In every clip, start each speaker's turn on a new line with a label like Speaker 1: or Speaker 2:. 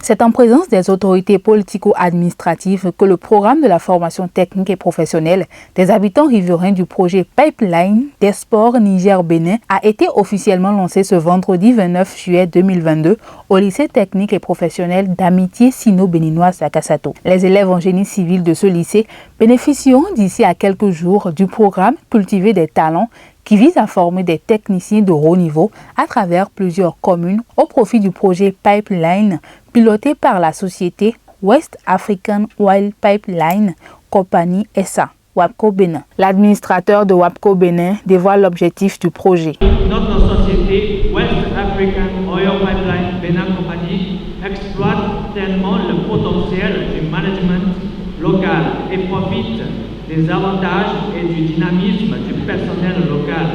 Speaker 1: C'est en présence des autorités politico-administratives que le programme de la formation technique et professionnelle des habitants riverains du projet Pipeline des sports Niger-Bénin a été officiellement lancé ce vendredi 29 juillet 2022 au lycée technique et professionnel d'amitié sino-béninoise à Kassato. Les élèves en génie civil de ce lycée bénéficieront d'ici à quelques jours du programme Cultiver des talents qui vise à former des techniciens de haut niveau à travers plusieurs communes au profit du projet Pipeline piloté par la société West African Oil Pipeline Company SA, WAPCO Bénin. L'administrateur de WAPCO Bénin dévoile l'objectif du projet.
Speaker 2: Notre société West African Oil Pipeline Bénin Company exploite pleinement le potentiel du management local et profite des avantages et du dynamisme du personnel local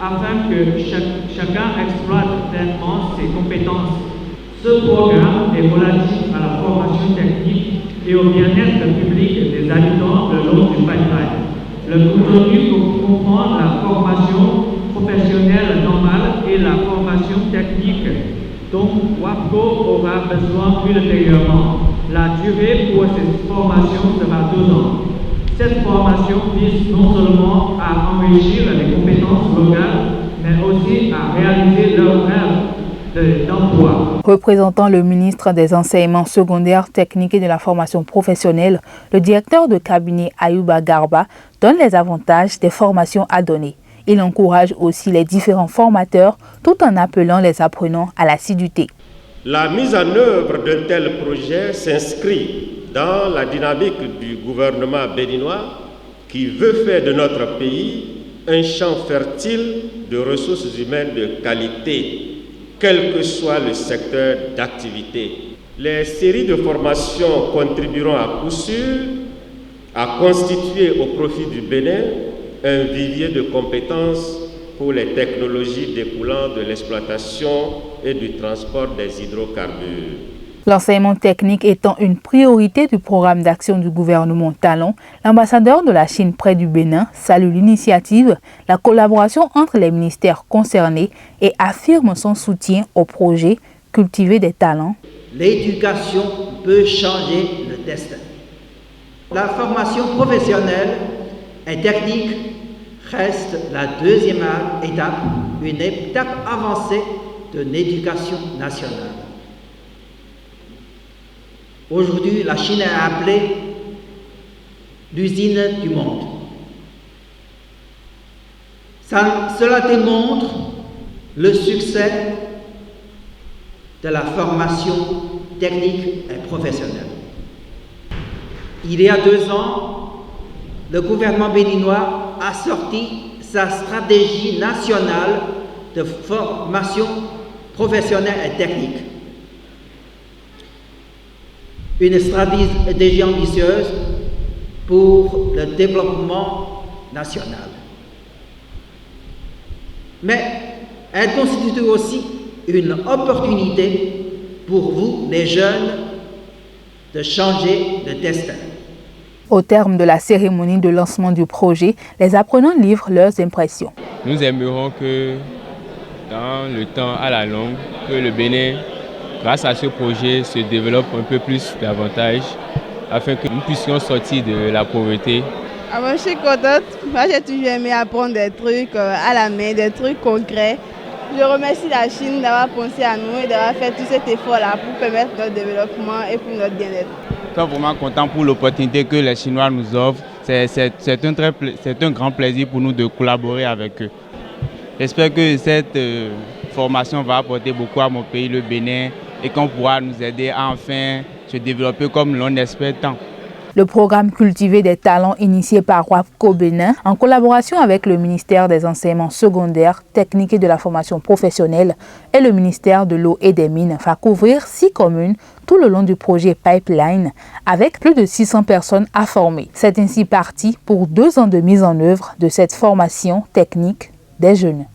Speaker 2: afin que chacun exploite pleinement ses compétences. Ce programme est relatif à la formation technique et au bien-être public des habitants le long du pipeline. Le contenu comprend la formation professionnelle normale et la formation technique dont WAPCO aura besoin ultérieurement. La durée pour cette formation sera 2 ans. Cette formation vise non seulement à enrichir les compétences locales, mais aussi à réaliser leurs rêves d'emploi.
Speaker 1: Représentant le ministre des Enseignements secondaires, techniques et de la formation professionnelle, le directeur de cabinet Ayouba Garba donne les avantages des formations à donner. Il encourage aussi les différents formateurs tout en appelant les apprenants à l'assiduité.
Speaker 3: La mise en œuvre d'un tel projet s'inscrit dans la dynamique du gouvernement béninois qui veut faire de notre pays un champ fertile de ressources humaines de qualité, quel que soit le secteur d'activité. Les séries de formations contribueront à coup sûr à constituer au profit du Bénin un vivier de compétences pour les technologies découlant de l'exploitation et du transport des hydrocarbures.
Speaker 1: L'enseignement technique étant une priorité du programme d'action du gouvernement Talon, l'ambassadeur de la Chine près du Bénin salue l'initiative, la collaboration entre les ministères concernés et affirme son soutien au projet Cultiver des talents.
Speaker 4: L'éducation peut changer le destin. La formation professionnelle et technique reste la deuxième étape, une étape avancée de l'éducation nationale. Aujourd'hui, la Chine est appelée l'usine du monde. Cela démontre le succès de la formation technique et professionnelle. Il y a 2 ans, le gouvernement béninois a sorti sa stratégie nationale de formation professionnelle et technique. Une stratégie ambitieuse pour le développement national. Mais elle constitue aussi une opportunité pour vous, les jeunes, de changer de destin.
Speaker 1: Au terme de la cérémonie de lancement du projet, les apprenants livrent leurs impressions.
Speaker 5: Nous aimerions que, dans le temps à la longue, que le Bénin, grâce à ce projet, se développe un peu plus davantage afin que nous puissions sortir de la pauvreté.
Speaker 6: Alors, je suis contente. Moi, j'ai toujours aimé apprendre des trucs à la main, des trucs concrets. Je remercie la Chine d'avoir pensé à nous et d'avoir fait tout cet effort-là pour permettre notre développement et pour notre bien-être.
Speaker 5: Je suis vraiment content pour l'opportunité que les Chinois nous offrent. C'est un grand plaisir pour nous de collaborer avec eux. J'espère que cette formation va apporter beaucoup à mon pays, le Bénin, et qu'on pourra nous aider à enfin se développer comme l'on espère tant.
Speaker 1: Le programme Cultiver des talents initié par WAPCO Bénin en collaboration avec le ministère des Enseignements secondaires, techniques et de la formation professionnelle et le ministère de l'eau et des mines va couvrir 6 communes tout le long du projet Pipeline avec plus de 600 personnes à former. C'est ainsi parti pour 2 ans de mise en œuvre de cette formation technique des jeunes.